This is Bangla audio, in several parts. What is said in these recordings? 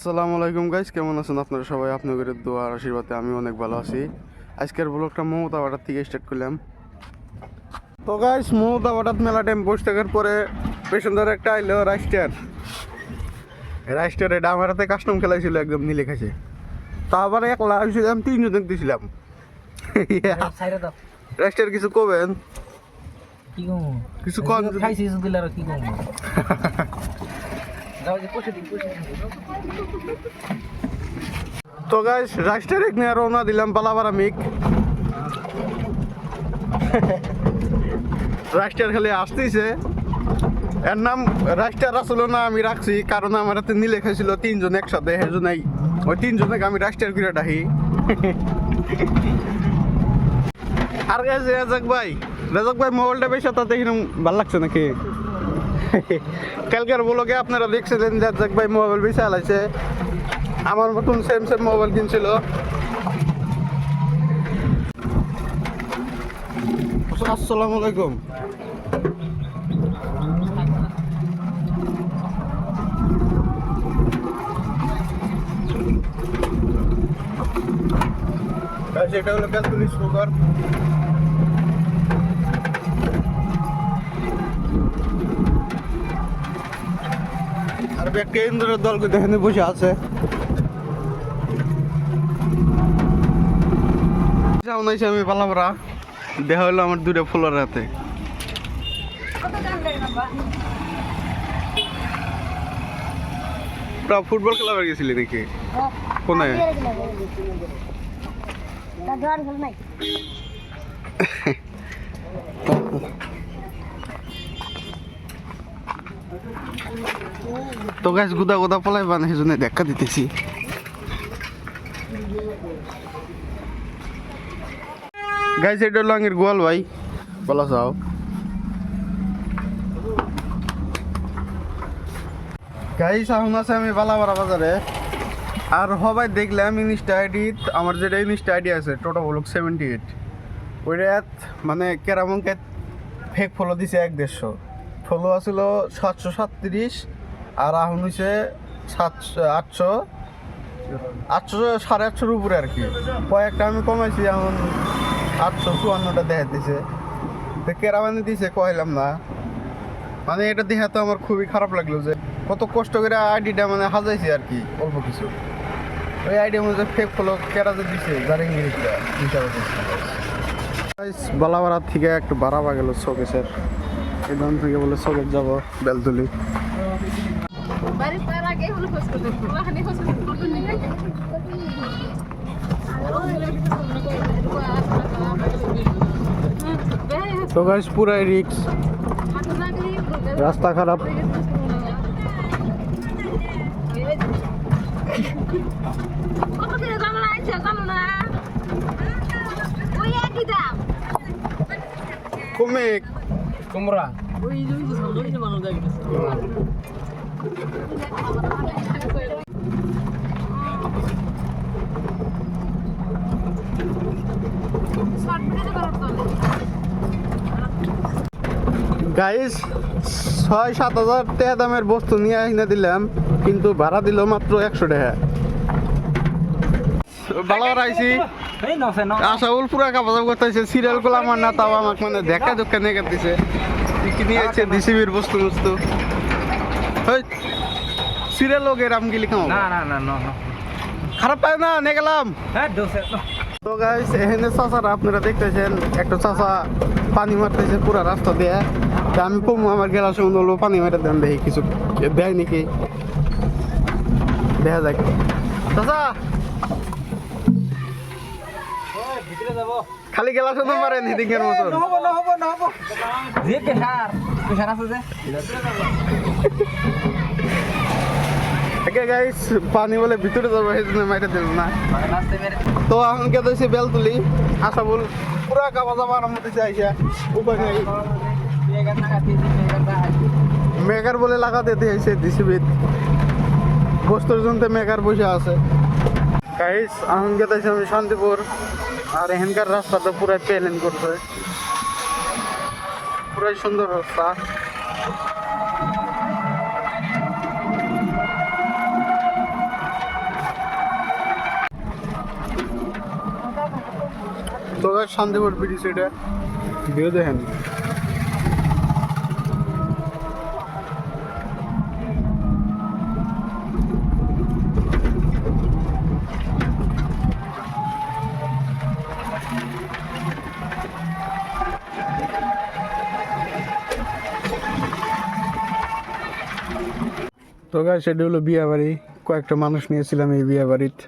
আসসালামু আলাইকুম গাইস, কেমন আছেন আপনারা সবাই? আপনাদের দোয়া আর আশীর্বাদে আমি অনেক ভালো আছি। আজকের ব্লগটা মমতাবাটার থেকে স্টার্ট করলাম। তো গাইস, মমতাবাটাত মেলা টাইম বসে থাকার পরে পেছনদার একটা আইলো রাইস্টার এটা আমার হাতে কাস্টম খেলাইছিল, একদম নিলে খাইছে। তা আবার একলা হয়েছিলাম, তিনজন দেখতেছিলাম। রাইস্টার কিছু কবেন? কিছু কম খাইছি দিলে আর কি কম। তো গাইস, রাইস্টার এক নিয়ে রওনা দিলাম পালাবারা মিক। রাইস্টার খালি আসতেছে, এর নাম রাইস্টার আসলে না আমি রাখছি কারণ আমার হাতে নিলে খাইছিল তিনজন একসাথে, এর জন্যই ওই তিনজনকে আমি রাইস্টার করে ডাকি। আর গাইস, রাজাক ভাই মোবাইলটা বেশি তাতে কিরকম ভালো লাগছে নাকি? কালকের ব্লগে আপনারা দেখছিলেন রাজাক ভাই মোবাইল বেশি চালাইছে, আমার মতন সেম মোবাইল কিনছিল। আসসালামু আলাইকুম। এটা হলো বেলকুলি সুগার। আর কেন্দ্রের দলকে দেখেন বসে আছে। আমি পালাবরা দেখা হলো আমার দুটো ফুলের হাতে। ফুটবল খেলা গেছিলি নাকি? কোনে? তো গাছ গুদা পলাই বান সেজন্য দেখা দিতেছি। গাইস, এটা হলো আঙের গোয়াল ভাই, বলা যাও। গাইস, এখন আছে আমি বালাবাড়া বাজারে। আর সবাই দেখলাম ইনস্টা আইডিত আমার যেটা ইনস্টা আইডি আছে টোটো ব্লগ 78, ওইটাত মানে কেরামঙ্কে ফেক ফলো দিছে 150। ফলো আছিল 737 আর এখন হয়েছে 800 850-800 উপরে আর কি। কয়েকটা আমি কমাইছি, এখন 854টা দেখা দিছে। তো কেরামানি দিছে কইলাম না, মানে এটা দেখা তো আমার খুবই খারাপ লাগলো যে কত কষ্ট করে আইডিটা মানে হাজাইছি আর কি, অল্প কিছু। ওই আইডির মধ্যে ফেক ফলো কেরাতে দিছে যারা ইংরেজিটা হিসাবে দিচ্ছে। বালাবাড়ার থেকে একটু বাড়াবা গেল শোকেসের, এখান থেকে বলে শোকেস যাবো বেলতুলি। তো গাইস, পুরাই রিক্স, রাস্তা খারাপ। কুমিক তোমরা গাইস, 6-7 হাজার টাকা দামের বস্তু নিয়ে এনে দিলাম, কিন্তু ভাড়া দিল মাত্র 100 টাকা। ভালো রাইছি, আশাউল পুরা কাপাচাপ করতেছে, সিরিয়াল গুলো আমার না, তাও আমাকে মানে দেখা ধোকা নিয়ে কাটতেছে। কি নিয়ে আছে ডিসিবির বস্তু সিরিয়াল লোক এরাম গেলি খাও না খারাপ পায় না, নিয়ে গেলাম। তো গাইস, এখানে চাচারা আপনারা দেখতেছেন, একটা চাচা পানি মারতেছে পুরা রাস্তা দিয়ে। তা আমি কমু আমার গেলার সময় বলবো পানি মারে দেন, দেখি কিছু দেয় নাকি, দেখা যাক। চাচা খালি গেলার সময় মারেন হিডিংয়ের মতন। গাইস, পানি বলে ভিতরে যাবো, সেই জন্য মাইটা দিল না। তো এখন কে দিয়েছি বেলতুলি, আশা বল পুরা কাপা যাবো আরম্ভ দিতে আইসা উপায় নেই। মেকার বলে লাগাতে দিয়েছে ডিসিবির বস্তুর জন্য, মেকার বসে আছে। গাইস, এখন কে দিয়েছি আমি শান্তিপুর, আর এখানকার রাস্তাটা পুরাই প্লেন করছে, পুরাই সুন্দর রাস্তা। তো গাইস শান্তিপুর ব্রিজ এটা ভিউ দেখেন। তো গাইস এটা হলো বিয়ে বাড়ি, কয়েকটা মানুষ নিয়েছিলাম এই বিয়ে বাড়িতে।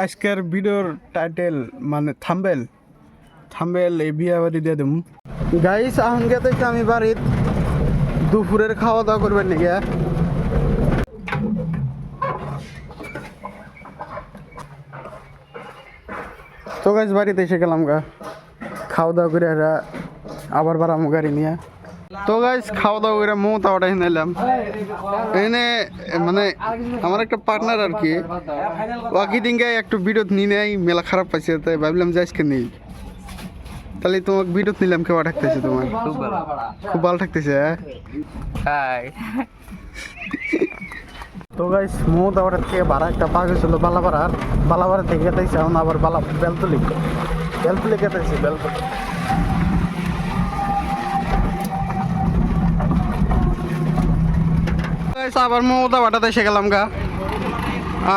আজকের ভিডিওর টাইটেল মানে থাম্বেল এই বিয়ে বাড়ি দিয়ে দেবো। গাইস আহঙ্গে থেকে আমি বাড়িত দুপুরের খাওয়া দাওয়া করবেন নাকি। তো গাইস বাড়িতে এসে গেলাম গা, খাওয়া দাওয়া করে আবার বাড়ামো গাড়ি নিয়ে। তো গাইস খাওয়া দাওয়া করে মমতা ওটা নিলাম এনে, মানে আমার একটা পার্টনার আর কি, বাকি দিনকে একটু বিরত নিয়ে নেই, মেলা খারাপ পাইছে তাই ভাবলাম যে আজকে নেই। তাহলে তোমাকে বিরত নিলাম, কেমন থাকতেছে তোমার? খুব ভালো থাকতেছে। হাই তো গাইস মমতা ওটার থেকে ভাড়া একটা পা গেছিল বালাপাড়া থেকে গেতেছে, এখন আবার বেলতলি গেতেছে বেলতলি। আবার মমতা বাটাতে এসে গেলাম গা,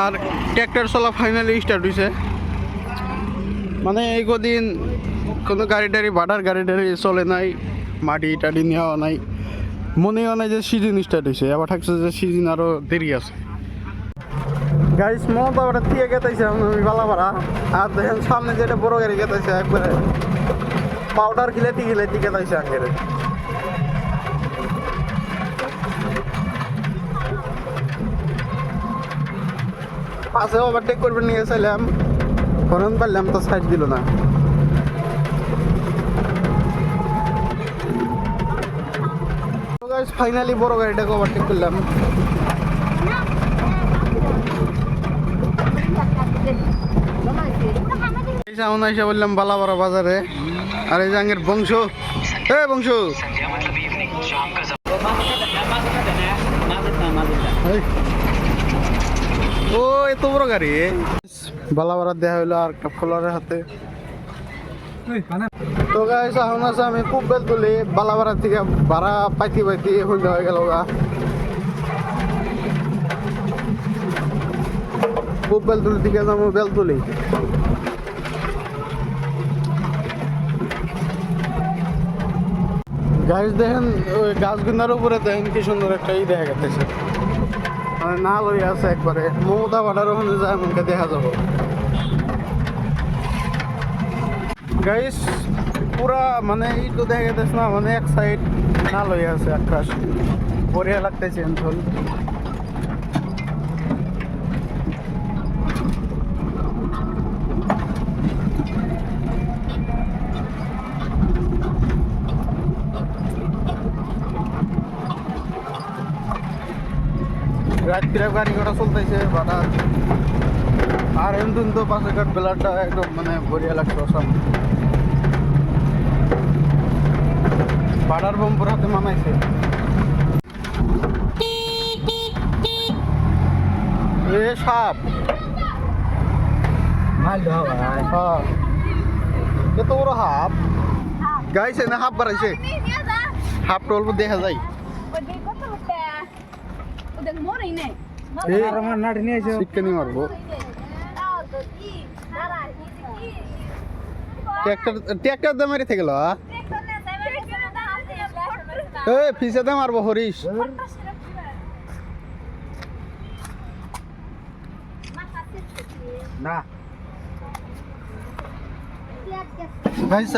আর ট্র্যাক্টর চলা ফাইনালি স্টার্ট হয়েছে। মানে এই কদিন কোনো গাড়ি টাড়ি চলে নাই, মাটি টাড়ি নেওয়া নাই, মনে হয় না যে সিজন স্টার্ট হয়েছে, আবার থাকছে যে সিজন আরও দেরি আছে। গাড়ি মমতা বাটার থেকে গেতেছে আমি বালাপাড়া, আর দেখেন সামনে যেটা বড় গাড়ি গেতেছে একবারে পাউডার খিলাইতে গেতেছে আগে। পাশে ওভারটেক করবে নিয়ে চাইলাম, হরন পারলাম তো সাইড দিল না। ফাইনালি বড় গাড়িটাকে ওভারটেক করলাম। এসে বললাম বালাপাড়া বাজারে, আর এই জাঙ্গের বংশ ও এত বড় গাড়ি। বালাপাড়া দেখা হইলো আর একটা ফলোয়ারের হাতে। তো গাইস এখন আছে আমি খুব বেলতুলি, বালাপাড়া থেকে ভাড়া পাইতে হয়ে গেল গা। খুব বেলতুলি থেকে যাবো বেলতুলি। গাছ দেখেন ওই গাছগুন্ডার উপরে দেখেন কি সুন্দর একটা দেখা গেছে, মানে না লই আছে একবারে মমতা বাটার ওখানে যায় আমাকে দেখা যাবো। গাইস পুরা মানে এই তো দেখা গেছে না, মানে এক সাইড না লই আছে আকাশ, বড়িয়া লাগতেছে অঞ্চল। রাত্রে গাড়ি ঘোড়া চলতেছে বাটা, আর এমন তো পাশে কাঠ বেলাটা একদম মানে বড়িয়া লাগতো সামনে। বাটার বম্পুর হাতে মানাইছে। এ সাপ এত বড় হাফ গাইছে না, হাফ বাড়াইছে, হাফটা অল্প দেখা যায়। চিকেনই মারবো। ট্র্যাক্টর দে মারি থেকে ফিসে দে মারবো হরিশ। না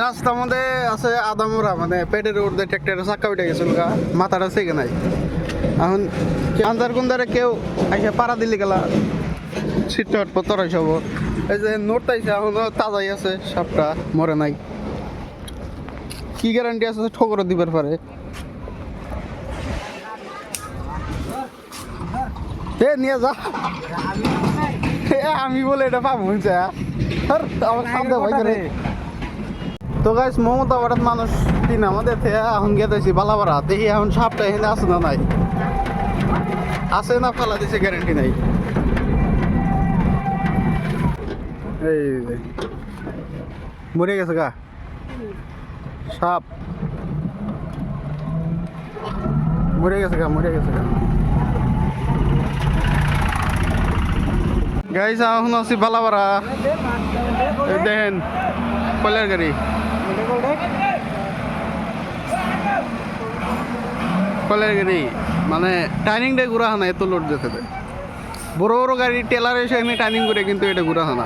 রাস্তার মধ্যে আছে আদামরা, মানে পেটের উঠতে ট্র্যাক্টরের চাক্কা উঠে গেছিল গা, মাথাটা সেকে নাই। এখন আন্দার কুন্দারে কেউ আইসা পাড়া দিলি গেলা সিটটা হটপো তরাই সব। এই যে নোটটা আইসা এখনো তাজাই আছে, সাপটা মরে নাই। কি গ্যারান্টি আছে ঠকর দিবার পারে? নিয়ে যা, আমি বলে এটা পাবো আমার সামনে ভয় করে। তো গাইস মমতা বাড়াত মানুষ তিন আমাদের থেকে এখন গেতেছি বালাপাড়া, দেখি এখন সাপটা এখানে আছে না নাই, আছে না ফালা দিছে গ্যারান্টি নাই। এই যে মরে গেছে গা সাপ মরে গেছে গা গাইস এখন আছি বালাপাড়া এই দেখেন কলের গাড়ি মানে টার্নিং ডে ঘুরা না এত লোড যেতে বড় বড় গাড়ি টেলার এসে এমনি টার্নিং করে কিন্তু এটা ঘুরা না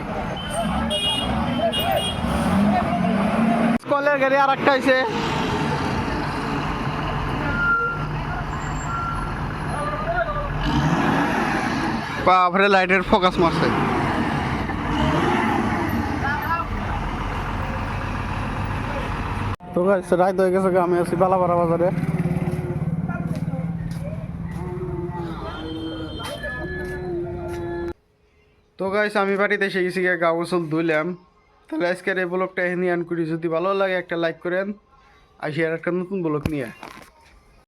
কলের গাড়ি আর একটা আছে বাপরে লাইটের ফোকাস মারছে তো গাইস রাত হয়ে গেছে আমি আছি বালাপাড়া বাজারে তো গাইস আমি বাড়িতে এসে গেছি গা গোসল ধুইলাম তাহলে আজকের এই ব্লগটা এখানে আন করি যদি ভালো লাগে একটা লাইক করেন আর শেয়ার একটা নতুন ব্লগ নিয়ে